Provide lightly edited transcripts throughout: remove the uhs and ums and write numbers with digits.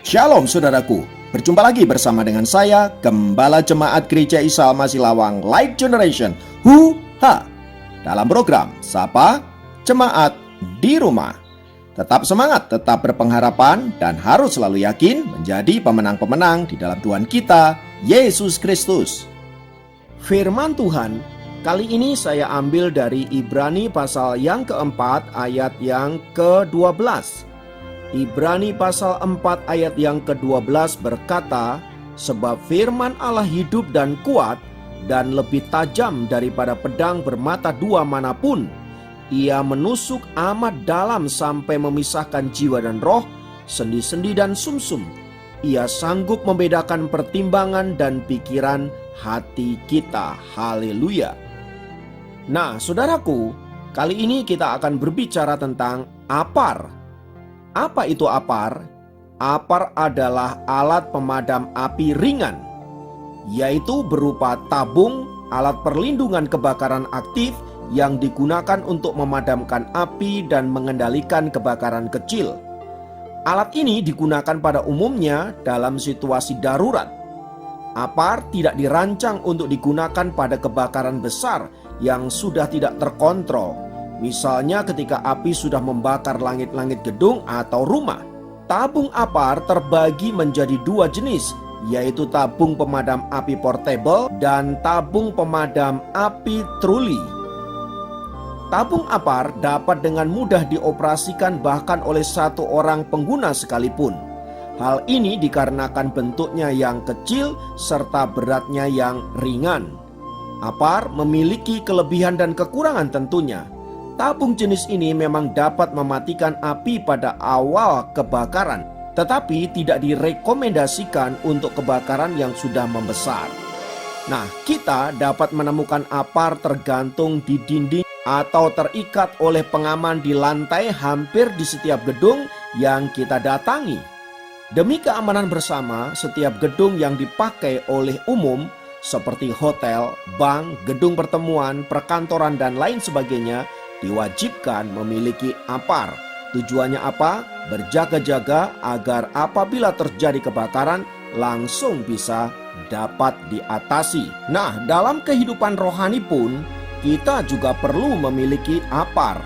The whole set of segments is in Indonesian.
Shalom saudaraku, berjumpa lagi bersama dengan saya, Gembala Jemaat Gereja Isa Al-Masih Lawang Light Generation, HUHA, dalam program Sapa Jemaat di Rumah. Tetap semangat, tetap berpengharapan, dan harus selalu yakin menjadi pemenang-pemenang di dalam Tuhan kita, Yesus Kristus. Firman Tuhan kali ini saya ambil dari Ibrani pasal yang keempat ayat yang ke-12. Ibrani pasal 4 ayat yang ke-12 berkata, sebab firman Allah hidup dan kuat dan lebih tajam daripada pedang bermata dua manapun. Ia menusuk amat dalam sampai memisahkan jiwa dan roh, sendi-sendi dan sumsum. Ia sanggup membedakan pertimbangan dan pikiran hati kita. Haleluya. Nah, saudaraku, kali ini kita akan berbicara tentang apar. Apa itu apar? Apar adalah alat pemadam api ringan, yaitu berupa tabung, alat perlindungan kebakaran aktif yang digunakan untuk memadamkan api dan mengendalikan kebakaran kecil. Alat ini digunakan pada umumnya dalam situasi darurat. Apar tidak dirancang untuk digunakan pada kebakaran besar yang sudah tidak terkontrol. Misalnya ketika api sudah membakar langit-langit gedung atau rumah. Tabung apar terbagi menjadi dua jenis, yaitu tabung pemadam api portable dan tabung pemadam api truli. Tabung apar dapat dengan mudah dioperasikan bahkan oleh satu orang pengguna sekalipun. Hal ini dikarenakan bentuknya yang kecil serta beratnya yang ringan. Apar memiliki kelebihan dan kekurangan tentunya. Tabung jenis ini memang dapat mematikan api pada awal kebakaran, tetapi tidak direkomendasikan untuk kebakaran yang sudah membesar. Nah, kita dapat menemukan apar tergantung di dinding atau terikat oleh pengaman di lantai hampir di setiap gedung yang kita datangi. Demi keamanan bersama, setiap gedung yang dipakai oleh umum seperti hotel, bank, gedung pertemuan, perkantoran, dan lain sebagainya diwajibkan memiliki apar. Tujuannya apa? Berjaga-jaga agar apabila terjadi kebakaran langsung bisa dapat diatasi. Nah, dalam kehidupan rohani pun kita juga perlu memiliki apar,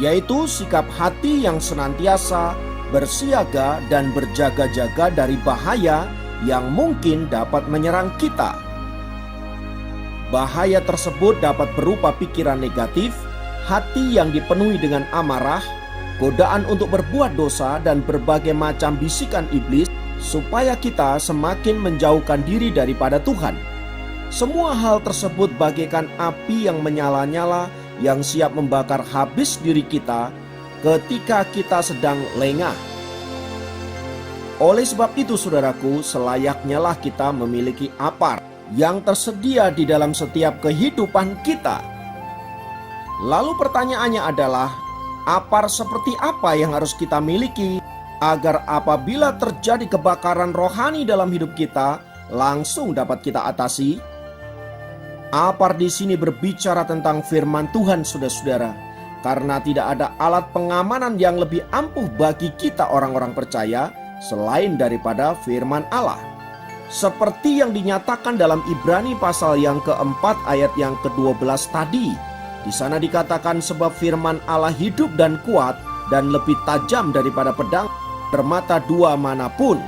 yaitu sikap hati yang senantiasa bersiaga dan berjaga-jaga dari bahaya yang mungkin dapat menyerang kita. Bahaya tersebut dapat berupa pikiran negatif, hati yang dipenuhi dengan amarah, godaan untuk berbuat dosa, dan berbagai macam bisikan iblis supaya kita semakin menjauhkan diri daripada Tuhan. Semua hal tersebut bagaikan api yang menyala-nyala yang siap membakar habis diri kita ketika kita sedang lengah. Oleh sebab itu saudaraku, selayaknya lah kita memiliki apar yang tersedia di dalam setiap kehidupan kita. Lalu pertanyaannya adalah, apar seperti apa yang harus kita miliki agar apabila terjadi kebakaran rohani dalam hidup kita langsung dapat kita atasi? Apar di sini berbicara tentang firman Tuhan, saudara-saudara, karena tidak ada alat pengamanan yang lebih ampuh bagi kita orang-orang percaya selain daripada firman Allah. Seperti yang dinyatakan dalam Ibrani pasal yang keempat ayat yang ke-12 tadi. Di sana dikatakan sebab firman Allah hidup dan kuat dan lebih tajam daripada pedang bermata dua manapun.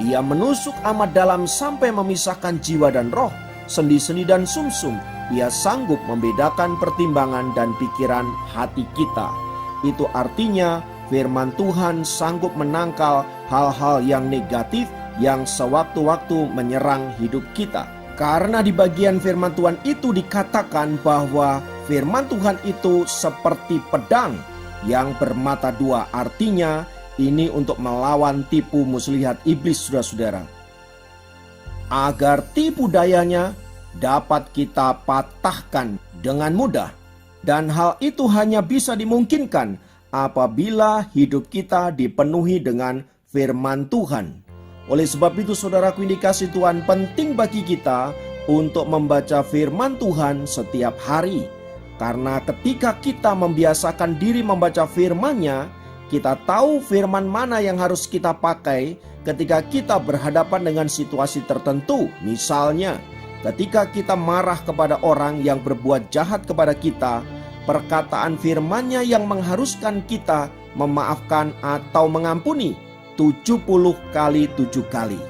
Ia menusuk amat dalam sampai memisahkan jiwa dan roh, sendi-sendi dan sumsum. Ia sanggup membedakan pertimbangan dan pikiran hati kita. Itu artinya firman Tuhan sanggup menangkal hal-hal yang negatif yang sewaktu-waktu menyerang hidup kita. Karena di bagian firman Tuhan itu dikatakan bahwa firman Tuhan itu seperti pedang yang bermata dua. Artinya ini untuk melawan tipu muslihat iblis, saudara-saudara, agar tipu dayanya dapat kita patahkan dengan mudah. Dan hal itu hanya bisa dimungkinkan apabila hidup kita dipenuhi dengan firman Tuhan. Oleh sebab itu saudaraku, indikasi Tuhan, penting bagi kita untuk membaca firman Tuhan setiap hari. Karena ketika kita membiasakan diri membaca firman-Nya, kita tahu firman mana yang harus kita pakai ketika kita berhadapan dengan situasi tertentu. Misalnya, ketika kita marah kepada orang yang berbuat jahat kepada kita, perkataan firman-Nya yang mengharuskan kita memaafkan atau mengampuni 70 kali 7 kali.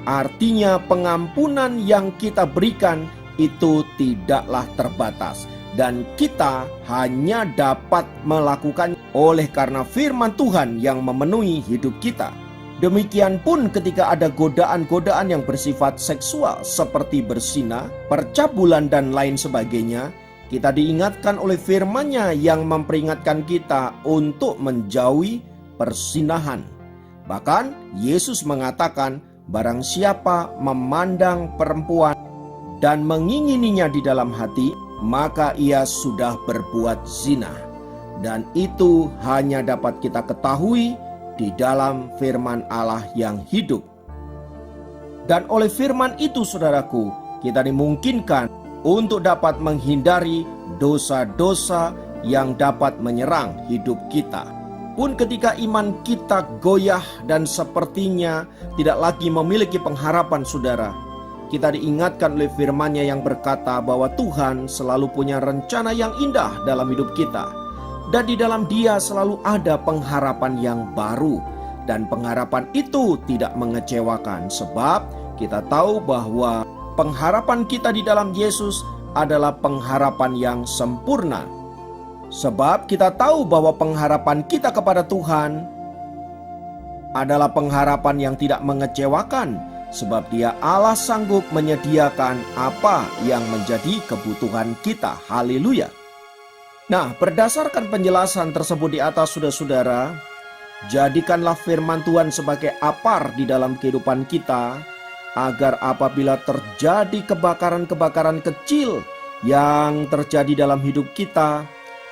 Artinya pengampunan yang kita berikan itu tidaklah terbatas, dan kita hanya dapat melakukan oleh karena firman Tuhan yang memenuhi hidup kita. Demikian pun ketika ada godaan-godaan yang bersifat seksual seperti berzina, percabulan dan lain sebagainya, kita diingatkan oleh firman-Nya yang memperingatkan kita untuk menjauhi perzinahan. Bahkan Yesus mengatakan, barang siapa memandang perempuan dan mengingininya di dalam hati, maka ia sudah berbuat zina. Dan itu hanya dapat kita ketahui di dalam firman Allah yang hidup. Dan oleh firman itu, saudaraku, kita dimungkinkan untuk dapat menghindari dosa-dosa yang dapat menyerang hidup kita. Pun ketika iman kita goyah dan sepertinya tidak lagi memiliki pengharapan, saudara, kita diingatkan oleh firman-Nya yang berkata bahwa Tuhan selalu punya rencana yang indah dalam hidup kita. Dan di dalam Dia selalu ada pengharapan yang baru. Dan pengharapan itu tidak mengecewakan, sebab kita tahu bahwa pengharapan kita di dalam Yesus adalah pengharapan yang sempurna. Sebab kita tahu bahwa pengharapan kita kepada Tuhan adalah pengharapan yang tidak mengecewakan, sebab Dia Allah sanggup menyediakan apa yang menjadi kebutuhan kita. Haleluya. Nah, berdasarkan penjelasan tersebut di atas, saudara-saudara, jadikanlah firman Tuhan sebagai apar di dalam kehidupan kita, agar apabila terjadi kebakaran-kebakaran kecil yang terjadi dalam hidup kita,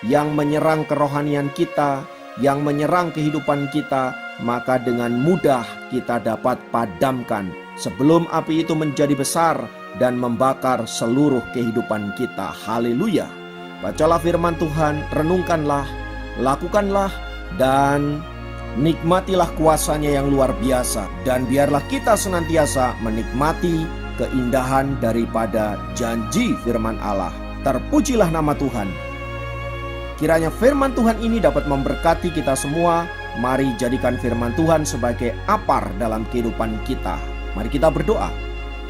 yang menyerang kerohanian kita, yang menyerang kehidupan kita, maka dengan mudah kita dapat padamkan sebelum api itu menjadi besar dan membakar seluruh kehidupan kita. Haleluya. Bacalah firman Tuhan, renungkanlah, lakukanlah, dan nikmatilah kuasa-Nya yang luar biasa. Dan biarlah kita senantiasa menikmati keindahan daripada janji firman Allah. Terpujilah nama Tuhan. Kiranya firman Tuhan ini dapat memberkati kita semua. Mari jadikan firman Tuhan sebagai apar dalam kehidupan kita. Mari kita berdoa.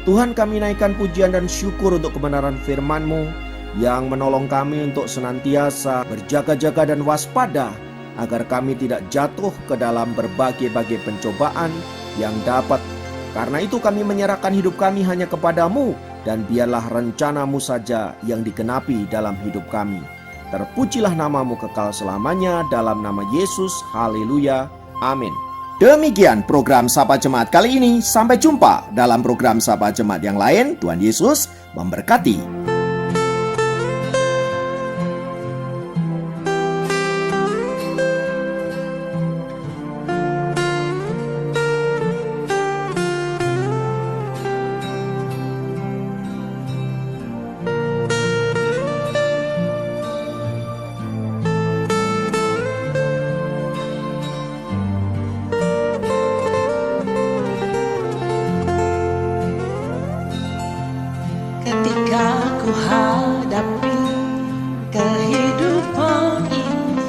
Tuhan, kami naikkan pujian dan syukur untuk kebenaran firman-Mu yang menolong kami untuk senantiasa berjaga-jaga dan waspada, agar kami tidak jatuh ke dalam berbagai-bagai pencobaan yang dapat. Karena itu kami menyerahkan hidup kami hanya kepadamu, dan biarlah rencana-Mu saja yang digenapi dalam hidup kami. Terpujilah nama-Mu kekal selamanya, dalam nama Yesus. Haleluya. Amin. Demikian program Sapa Jemaat kali ini. Sampai jumpa dalam program Sapa Jemaat yang lain. Tuhan Yesus memberkati. Ketika ku hadapi kehidupan ini,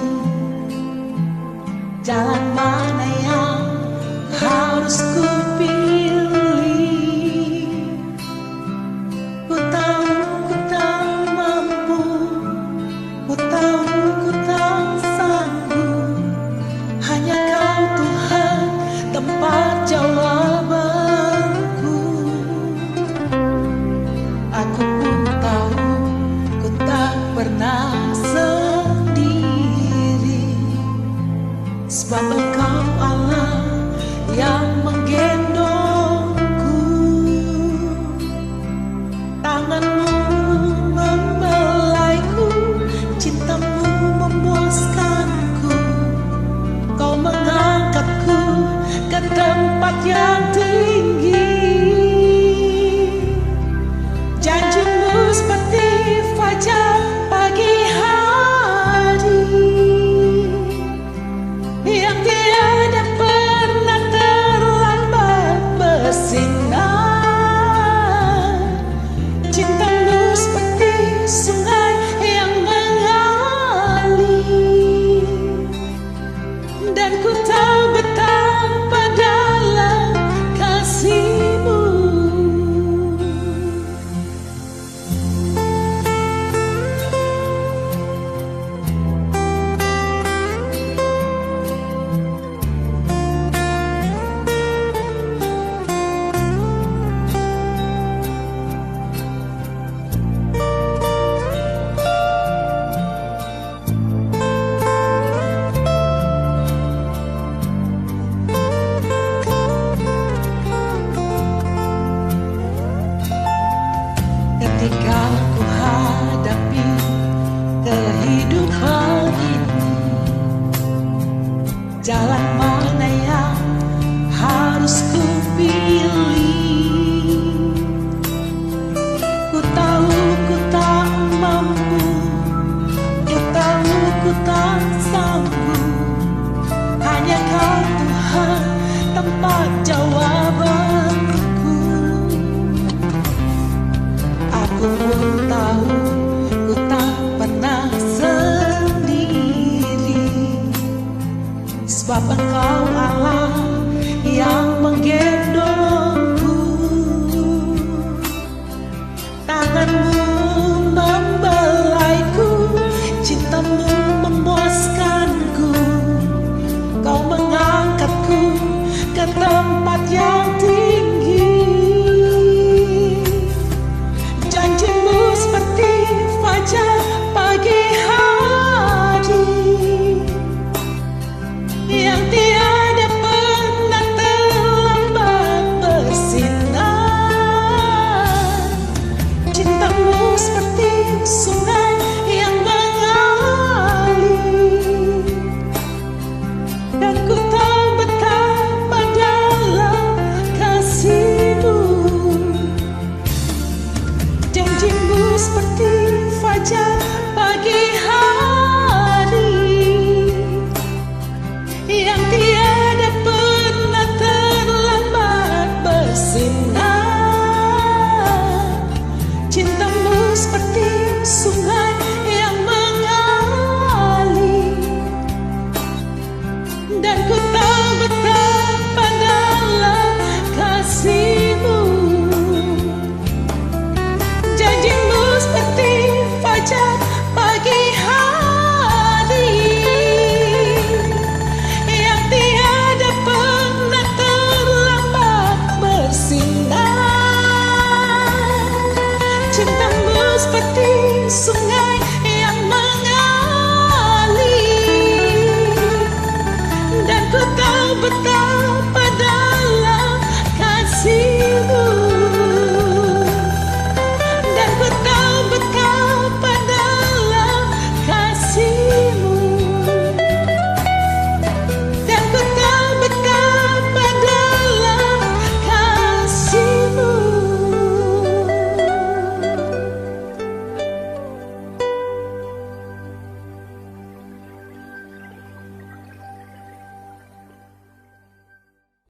jalan mana yang harus ku pilih? Ku tahu ku tak mampu, ku tahu ku tak sanggup. Hanya Kau Tuhan tempat jawabanku. Aku pun tahu ku tak pernah sendiri, sebab Engkau Allah yang menggendongku. Tangan-Mu membelaiku, cinta-Mu memuaskanku. Kau mengangkatku ke tempat yang tinggi. Janji-Mu seperti fajar pagi hari, jalan mana yang harus ku pilih. Ku tahu ku tak mampu, ku tahu ku tak sanggup. Hanya kau Tuhan tempat jawabanku. Aku pun tahu ku tak pernah sendiri, sebab Engkau Allah yang menggendong